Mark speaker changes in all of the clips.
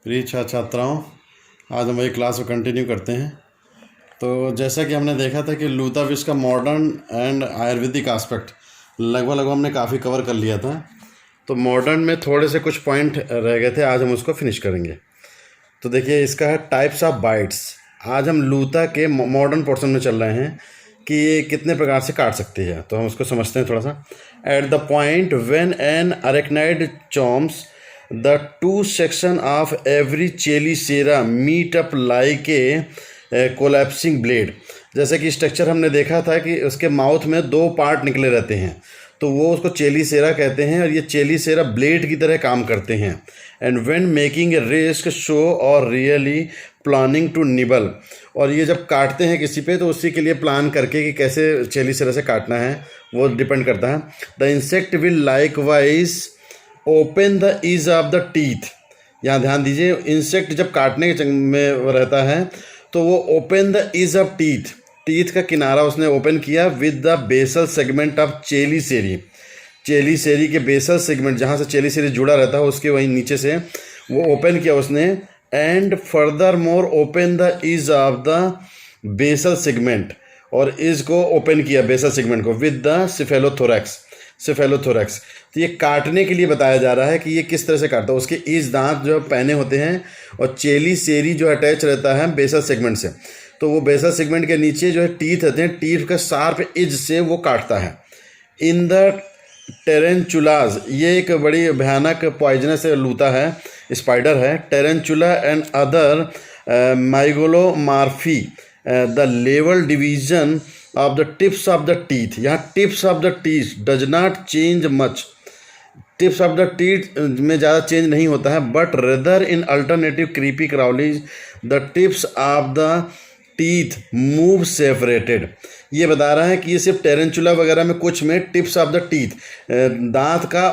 Speaker 1: प्रिय छात्राओं, आज हम वही क्लास को कंटिन्यू करते हैं। तो जैसा कि हमने देखा था कि लूथा विश का मॉडर्न एंड आयुर्वेदिक एस्पेक्ट लगभग हमने काफ़ी कवर कर लिया था। तो मॉडर्न में थोड़े से कुछ पॉइंट रह गए थे, आज हम उसको फिनिश करेंगे। तो देखिए, इसका है टाइप्स ऑफ बाइट्स। आज हम लूथा के मॉडर्न पोर्शन में चल रहे हैं कि ये कितने प्रकार से काट सकती है, तो हम उसको समझते हैं थोड़ा सा। At the point when an arachnid chomps the two section of every chelicera meet up like a collapsing blade। जैसे कि स्ट्रक्चर हमने देखा था कि उसके माउथ में दो पार्ट निकले रहते हैं, तो वो उसको चेलीसेरा कहते हैं और ये चेलीसेरा ब्लेड की तरह काम करते हैं। And when making a risk show और रियली प्लानिंग टू निबल, और ये जब काटते हैं किसी पे तो उसी के लिए प्लान करके कि कैसे चेलीसेरा से काटना है वो डिपेंड करता है। The insect will likewise open the ease of the teeth. यहाँ ध्यान दीजिए, इंसेक्ट जब काटने के में रहता है तो वो open the ease of teeth, teeth का किनारा उसने ओपन किया with the basal segment of chelicerae. Chelicerae के बेसल सेगमेंट, जहाँ से चेलीसेरी जुड़ा रहता है उसके वहीं नीचे से वो ओपन किया उसने। And furthermore open the ease of the basal segment, और इज को ओपन किया बेसल सेगमेंट को विद द सिफेलोथोरैक्स। सिफेलोथोरैक्स तो ये काटने के लिए बताया जा रहा है कि ये किस तरह से काटता है। उसके ईज दांत जो पहने होते हैं और चेलीसेरी जो अटैच रहता है बेसल सेगमेंट से, तो वो बेसल सेगमेंट के नीचे जो है टीथ रहते हैं, टीथ का शार्प एज से वो काटता है। इन द टेरेंचुलाज, ये एक बड़ी भयानक पॉइजनस लूथा है, स्पाइडर है। Tarantula and other mygalomorphae the level division of the tips of the teeth. यहाँ tips of the teeth does not change much, tips of the teeth में ज़्यादा चेंज नहीं होता है। But rather in alternative creepy crawlies the tips of the teeth move separated. ये बता रहा है कि ये सिर्फ टेरेंचुला वगैरह में कुछ में टिप्स ऑफ द टीथ, दांत का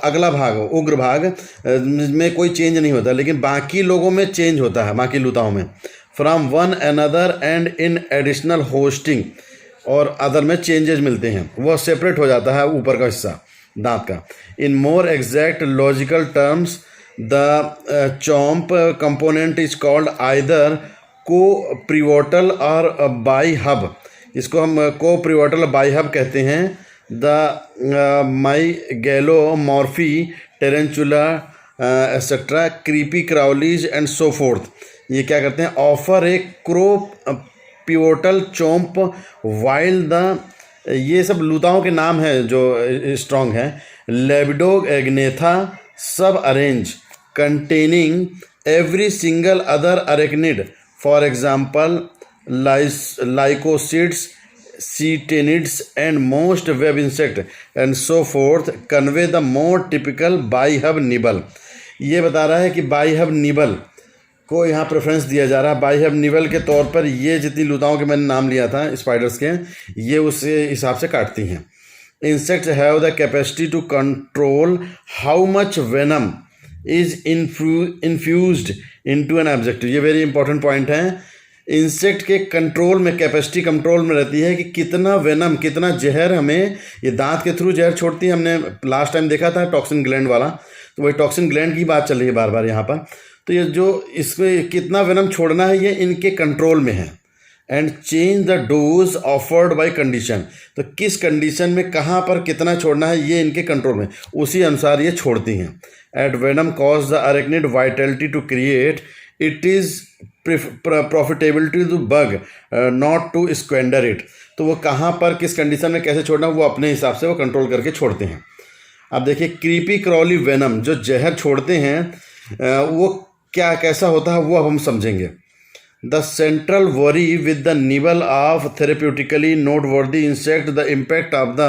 Speaker 1: अगला भाग, उग्र भाग में कोई चेंज नहीं होता, लेकिन बाकी लोगों में चेंज होता है, बाकी लूताओं में। From one another and in additional hosting, और अदर में चेंजेस मिलते हैं, वह सेपरेट हो जाता है ऊपर का हिस्सा दांत का। In more exact logical terms the chomp component is called either co pivotal और बाई हब। इसको हम को प्रिवोटल बाई हब कहते हैं। The mygalomorphae, tarantula etcetera, creepy crawlies and so forth, ये क्या करते हैं, offer a crow pivotal chomp while the, ये सब लूताओं के नाम हैं जो स्ट्रॉन्ग हैं। Labidognatha sub arrange containing every single other arachnid, for example lycosids, ctenids and most web insect and so forth convey the more typical bi hub nibble. ये बता रहा है कि बाईहब निबल को यहाँ प्रेफरेंस दिया जा रहा है। बाईहब निबल के तौर पर ये जितनी लूताओं के मैंने नाम लिया था स्पाइडर्स के, ये उस हिसाब से काटती हैं। Insects have the capacity to control how much venom is infused into an object. ये वेरी इंपॉर्टेंट पॉइंट है। इंसेक्ट के कंट्रोल में, कैपेसिटी कंट्रोल में रहती है कि कितना वेनम, कितना जहर हमें, ये दांत के थ्रू जहर छोड़ती है। हमने लास्ट टाइम देखा था टॉक्सिन ग्लैंड वाला, तो वही टॉक्सिन ग्लैंड की बात चल रही है बार बार यहाँ पर। तो ये जो इसमें कितना वेनम छोड़ना है ये इनके कंट्रोल में है। And change the dose offered by condition, तो किस कंडीशन में कहाँ पर कितना छोड़ना है ये इनके कंट्रोल में, उसी अनुसार ये छोड़ती हैं। At venom cause the arachnid vitality to create, it is profitability to bug not to squander it. तो वो कहाँ पर किस कंडीशन में कैसे छोड़ना वो अपने हिसाब से वो कंट्रोल करके छोड़ते हैं। अब देखिए, क्रीपी क्रॉली वेनम जो जहर छोड़ते हैं वो क्या कैसा होता है वो अब हम समझेंगे। The central worry with the nibble of therapeutically noteworthy insect the impact of the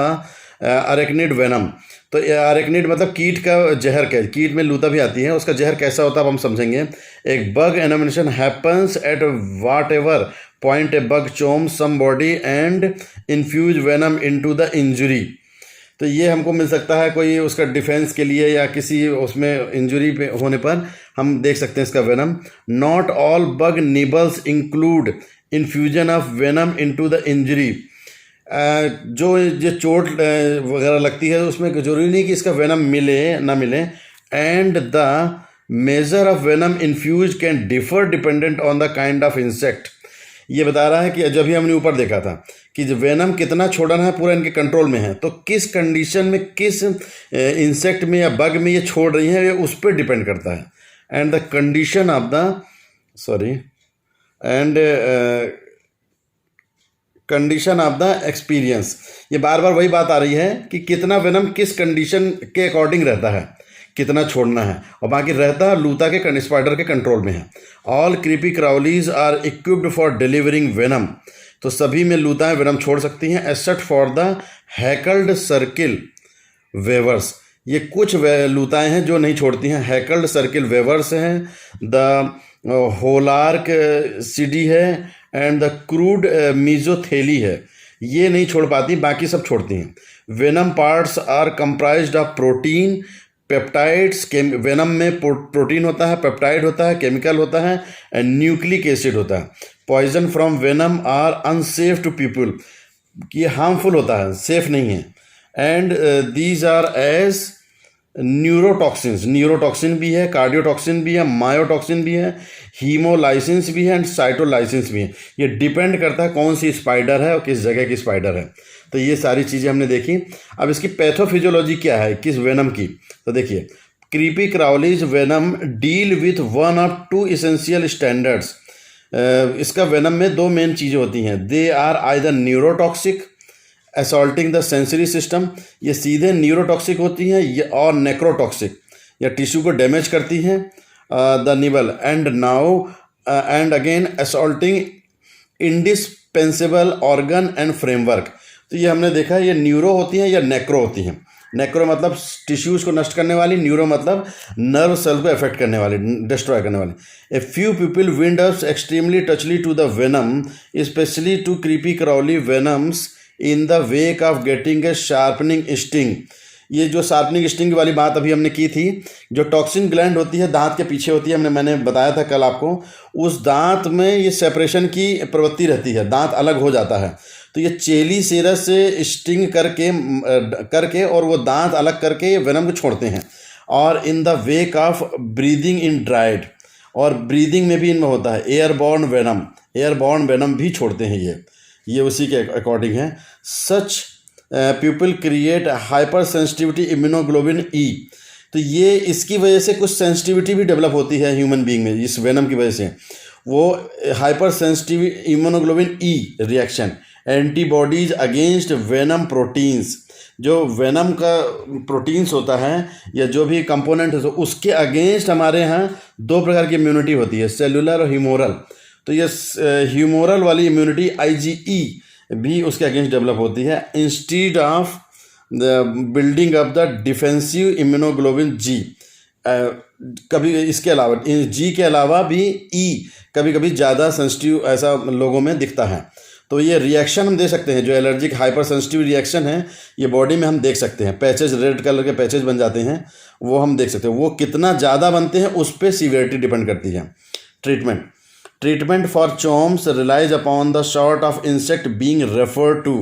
Speaker 1: arachnid venom. तो अरेक्निड मतलब कीट का जहर, क्या कीट में लूता भी आती है, उसका जहर कैसा होता है अब हम समझेंगे। एक bug elimination happens at whatever point a bug chomp somebody and infuse venom into the injury. तो ये हमको मिल सकता है कोई उसका डिफेंस के लिए या किसी उसमें इंजुरी पे होने पर हम देख सकते हैं इसका venom. Not all bug nibbles include infusion of venom into the injury. जो चोट वगैरह लगती है उसमें जरूरी नहीं कि इसका वेनम मिले ना मिले। And the major of venom infuse can differ dependent on the kind of insect. ये बता रहा है कि जब भी हमने ऊपर देखा था कि जो वेनम कितना छोड़ना है पूरा इनके कंट्रोल में है, तो किस कंडीशन में, किस इंसेक्ट में या बग में ये छोड़ रही है, ये उस पर डिपेंड करता है। And the condition of the condition of the experience, ये बार बार वही बात आ रही है कि कितना वेनम किस कंडीशन के अकॉर्डिंग रहता है, कितना छोड़ना है, और बाकी रहता है लूता के स्पाइडर के कंट्रोल में है। All creepy crawlies are equipped for delivering venom, तो सभी में लूताएं वेनम छोड़ सकती हैं। Except for the hackled circle weavers, ये कुछ लूताएं हैं जो नहीं छोड़ती हैं। हैकल्ड सर्किल वेवर्स हैं, द होलार्क सीडी है, एंड द क्रूड मीजोथेली है, ये नहीं छोड़ पाती, बाकी सब छोड़ती हैं। Venom parts are comprised of protein, peptides, venom में प्रोटीन होता है, पेप्टाइड होता है, केमिकल होता है, एंड न्यूक्लिक एसिड होता है। Poison from venom are unsafe to people, ये हार्मफुल होता है, सेफ नहीं है। And these are as neurotoxins, neurotoxin भी है, कार्डियोटॉक्सिन भी है, मायोटॉक्सिन भी है, हीमोलाइसिन्स भी है, एंड साइटोलाइसिन्स भी है। ये डिपेंड करता है कौन सी स्पाइडर है और किस जगह की स्पाइडर है। तो ये सारी चीज़ें हमने देखी। अब इसकी पैथोफिजियोलॉजी क्या है किस वेनम की, तो देखिए creepy crawlies venom deal with one of two essential standards. इसका वेनम में दो मेन चीज़ें होती हैं। They are either neurotoxic assaulting the sensory system, ये सीधे न्यूरोटॉक्सिक होती हैं, और नेक्रोटॉक्सिक, या टिश्यू को डैमेज करती हैं, the nibble, and again assaulting indispensable organ and framework. तो ये हमने देखा है, ये न्यूरो होती हैं या नेक्रो होती हैं। नेक्रो मतलब टिश्यूज़ को नष्ट करने वाली, न्यूरो मतलब नर्व सेल को अफेक्ट करने वाली, डिस्ट्रॉय करने वाली। A few people wind up extremely touchy to the venom, specially to creepy crawly venoms in the wake of getting a sharpening sting. ये जो शार्पनिंग स्टिंग वाली बात अभी हमने की थी, जो टॉक्सिन ग्लैंड होती है दांत के पीछे होती है, मैंने बताया था कल आपको, उस दांत में ये सेपरेशन की प्रवृत्ति रहती है, दांत अलग हो जाता है। तो ये चेली सेरस से स्टिंग करके और वो दांत अलग करके ये वेनम को छोड़ते हैं। और इन the wake of breathing in dried, और ब्रीदिंग में भी इनमें होता है एयरबॉर्न वेनम भी छोड़ते हैं ये उसी के अकॉर्डिंग है। Such people create hyper sensitivity immunoglobin E, तो ये इसकी वजह से कुछ सेंसिटिविटी भी डेवलप होती है ह्यूमन बीइंग में, इस वेनम की वजह से। वो hyper sensitive immunoglobin E reaction, antibodies against venom proteins, जो वेनम का प्रोटीन्स होता है या जो भी कंपोनेंट है उसके अगेंस्ट हमारे यहाँ दो प्रकार की इम्यूनिटी होती है, सेलुलर और ह्यूमोरल। तो ये ह्यूमोरल वाली इम्यूनिटी IgE भी उसके अगेंस्ट डेवलप होती है, instead of the building of the defensive immunoglobin G. कभी इसके अलावा जी के अलावा भी ई कभी कभी ज़्यादा सेंसिटिव ऐसा लोगों में दिखता है। तो ये रिएक्शन हम दे सकते हैं, जो एलर्जिक हाइपर सेंसिटिव रिएक्शन है ये बॉडी में हम देख सकते हैं, पैचेज रेड कलर के पैचेज बन जाते हैं, वो हम देख सकते हैं। वो कितना ज़्यादा बनते हैं उस पर सीवियरिटी डिपेंड करती है। Treatment for chomps relies upon the sort of insect being refer to,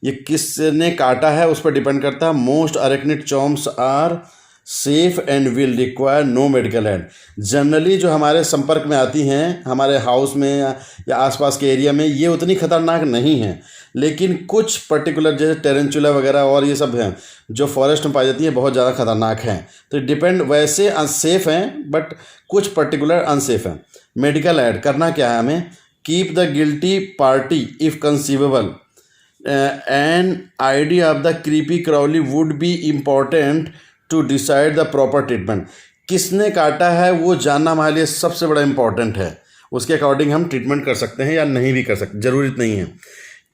Speaker 1: ये किसने काटा है उस पर डिपेंड करता है। Most arachnid chomps are safe and will require no medical help. Generally जो हमारे संपर्क में आती हैं हमारे हाउस में या आसपास के एरिया में, ये उतनी खतरनाक नहीं हैं, लेकिन कुछ पर्टिकुलर जैसे टेरेंचुला वगैरह और ये सब हैं जो फॉरेस्ट में पाई जाती है, बहुत ज़्यादा खतरनाक हैं। तो डिपेंड, वैसे अनसेफ हैं बट कुछ पर्टिकुलर अनसेफ हैं। मेडिकल ऐड करना क्या है हमें, keep the guilty party if conceivable, an idea of the creepy crawly would be important to decide the proper treatment. किसने काटा है वो जानना हमारे लिए सबसे बड़ा इंपॉर्टेंट है, उसके अकॉर्डिंग हम ट्रीटमेंट कर सकते हैं या नहीं भी कर सकते, ज़रूरत नहीं है।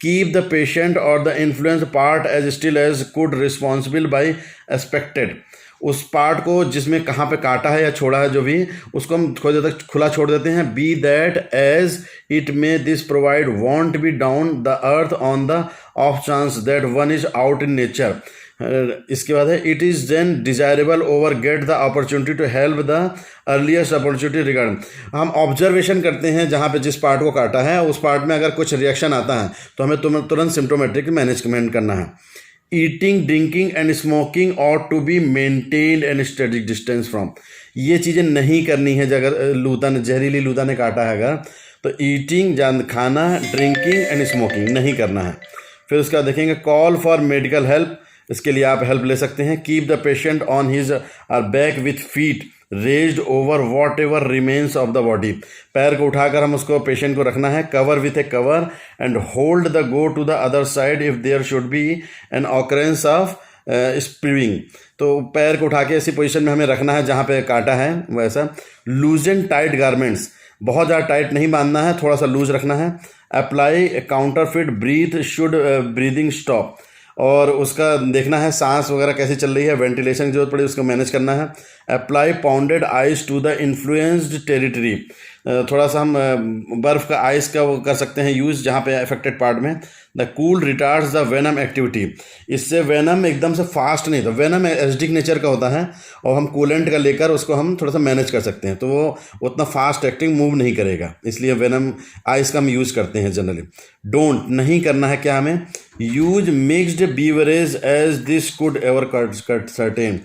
Speaker 1: कीप द पेशेंट और the influence part as still as could responsible by expected. उस पार्ट को जिसमें कहाँ पे काटा है या छोड़ा है जो भी, उसको हम थोड़ी देर तक खुला छोड़ देते हैं। Be that as it may this provide won't be down the earth on the off chance that one is out in nature. इसके बाद है it is then desirable over get the opportunity to help the earliest opportunity regard. हम observation करते हैं जहाँ पे जिस part को काटा है उस पार्ट में अगर कुछ रिएक्शन आता है तो हमें तुरंत सिम्टोमेट्रिक मैनेजमेंट करना है। ईटिंग, ड्रिंकिंग एंड स्मोकिंग और to be maintained and study distance from. ये चीज़ें नहीं करनी है। अगर लूता ने, जहरीली लूता ने काटा है अगर, तो ईटिंग, खाना, ड्रिंकिंग एंड स्मोकिंग नहीं करना है। फिर उसका देखेंगे कॉल फॉर मेडिकल हेल्प, इसके लिए आप हेल्प ले सकते हैं। Keep the patient on his और back with feet raised over whatever remains of the body, पैर को उठाकर हम उसको, पेशेंट को रखना है। Cover with a cover and hold the go to the other side if there should be an occurrence of spreading, तो पैर को उठा के ऐसी पोजीशन में हमें रखना है जहाँ पे काटा है वैसा। लूजन टाइट गारमेंट्स, बहुत ज़्यादा टाइट नहीं बांधना है, थोड़ा सा लूज रखना है। Apply counterfeit breath should breathing stop, और उसका देखना है सांस वगैरह कैसी चल रही है, वेंटिलेशन की जरूरत पड़े उसको मैनेज करना है। Apply pounded ice to the influenced territory, थोड़ा सा हम बर्फ़ का आइस का वो कर सकते हैं यूज़ जहाँ पे अफेक्टेड पार्ट में। The cool retards the venom activity, इससे वेनम एकदम से फास्ट नहीं, तो वेनम एसिडिक नेचर का होता है और हम कूलेंट का लेकर उसको हम थोड़ा सा मैनेज कर सकते हैं, तो वो उतना फास्ट एक्टिंग मूव नहीं करेगा, इसलिए वेनम आइस का हम यूज़ करते हैं जनरली। डोंट, नहीं करना है क्या हमें, use mixed beverage as this could ever cut certain,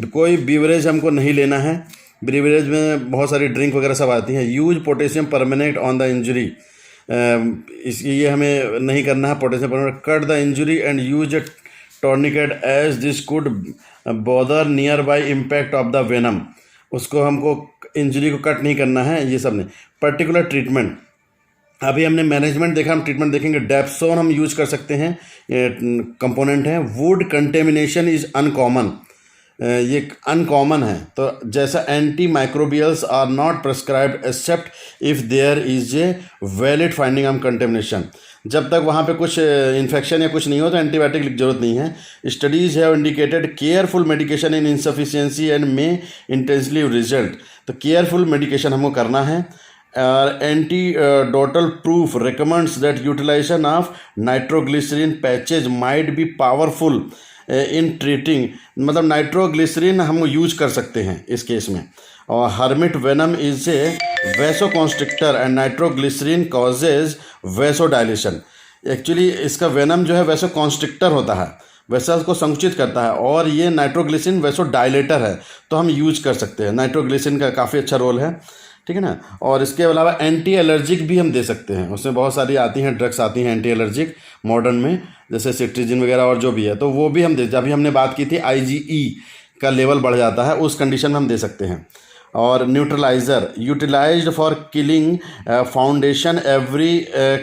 Speaker 1: कोई बीवरेज हमको नहीं लेना है, ब्रीवरेज में बहुत सारी ड्रिंक वगैरह सब आती हैं। Use potassium permanent on the injury, ये हमें नहीं करना है potassium permanent. Cut the injury and use a tourniquet as this could bother nearby impact of the venom, उसको हमको इंजरी को कट नहीं करना है, ये सब नहीं। पर्टिकुलर ट्रीटमेंट, अभी हमने मैनेजमेंट देखा, हम ट्रीटमेंट देखेंगे। डेप्सोन हम यूज कर सकते हैं, कंपोनेंट है। वुड कंटेमिनेशन इज़ अनकॉमन, ये अनकॉमन है, तो जैसा antimicrobials are not prescribed except if there is a valid finding of contamination, जब तक वहाँ पे कुछ इन्फेक्शन या कुछ नहीं हो तो एंटीबायोटिक की जरूरत नहीं है। Studies have indicated careful medication in insufficiency and may intensive result, तो केयरफुल मेडिकेशन हमको करना है। Antidotal proof recommends that utilization of nitroglycerin patches might be powerful in treating, मतलब नाइट्रोग्लिसरीन हम यूज कर सकते हैं इस केस में। और hermit venom is a vasoconstrictor and nitroglycerin causes vasodilation, actually इसका वेनम जो है वैसोकॉन्स्ट्रिक्टर होता है, वैसा को संकुचित करता है, और ये नाइट्रोग्लिसरीन वैसोडाइलेटर है, तो हम यूज कर सकते हैं। नाइट्रोग्लिसरीन का काफ़ी अच्छा रोल है, ठीक है ना। और इसके अलावा एंटी एलर्जिक भी हम दे सकते हैं, उसमें बहुत सारी आती हैं, ड्रग्स आती हैं एंटी एलर्जिक मॉडर्न में, जैसे सिट्रीजिन वगैरह और जो भी है, तो वो भी हम दे, अभी हमने बात की थी IgE का लेवल बढ़ जाता है, उस कंडीशन में हम दे सकते हैं। और neutraliser utilised for killing foundation every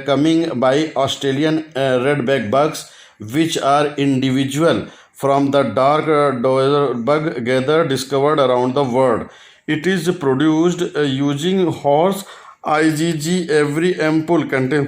Speaker 1: coming by Australian red back bugs which are individual from the dark bug gather discovered around the world. It is produced using horse IgG every ampoule contain,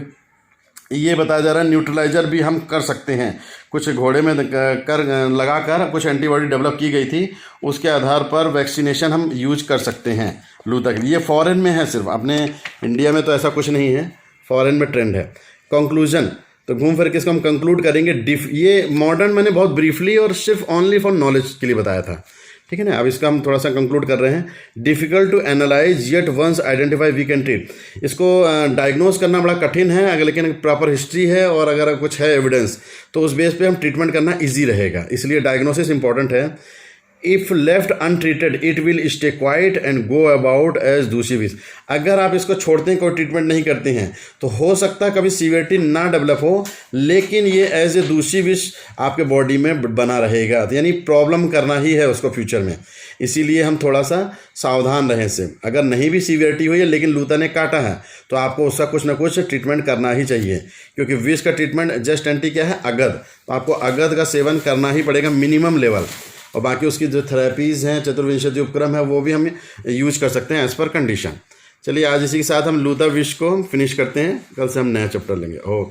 Speaker 1: ये बताया जा रहा है। Neutraliser भी हम कर सकते हैं, कुछ घोड़े में कर लगाकर कुछ एंटीबॉडी डेवलप की गई थी, उसके आधार पर वैक्सीनेशन हम यूज कर सकते हैं लूता के लिए। ये फॉरेन में है, सिर्फ अपने इंडिया में तो ऐसा कुछ नहीं है, फॉरेन में ट्रेंड है। कंक्लूजन, तो घूम फिर के इसको हम कंक्लूड करेंगे। ये मॉडर्न मैंने बहुत ब्रीफली और सिर्फ ओनली फॉर नॉलेज के लिए बताया था, ठीक है ना। अब इसका हम थोड़ा सा कंक्लूड कर रहे हैं। Difficult to analyse yet once identify we can treat, इसको डायग्नोज करना बड़ा कठिन है, अगर लेकिन प्रॉपर हिस्ट्री है और अगर कुछ है एविडेंस तो उस बेस पे हम ट्रीटमेंट करना इजी रहेगा, इसलिए डायग्नोसिस इंपॉर्टेंट है। If left untreated it will stay quiet and go about as दूसरी विश, अगर आप इसको छोड़ते हैं, कोई ट्रीटमेंट नहीं करते हैं, तो हो सकता है कभी सीवियरिटी ना डेवलप हो, लेकिन ये एज ए दूसरी विश आपके बॉडी में बना रहेगा, तो यानी प्रॉब्लम करना ही है उसको फ्यूचर में, इसीलिए हम थोड़ा सा सावधान रहें इससे। अगर नहीं भी सीवियरिटी हुई है लेकिन लूता ने काटा है तो आपको उसका कुछ ना कुछ ट्रीटमेंट करना ही चाहिए, क्योंकि विष का ट्रीटमेंट जस्ट एंटी क्या है, अगध, तो आपको अगध का सेवन करना ही पड़ेगा मिनिमम लेवल, और बाकी उसकी जो थेरेपीज़ हैं, चतुर्विंशति उपक्रम है, वो भी हम यूज कर सकते हैं एज़ पर कंडीशन। चलिए आज इसी के साथ हम लूता विष को फिनिश करते हैं, कल से हम नया चैप्टर लेंगे। ओके।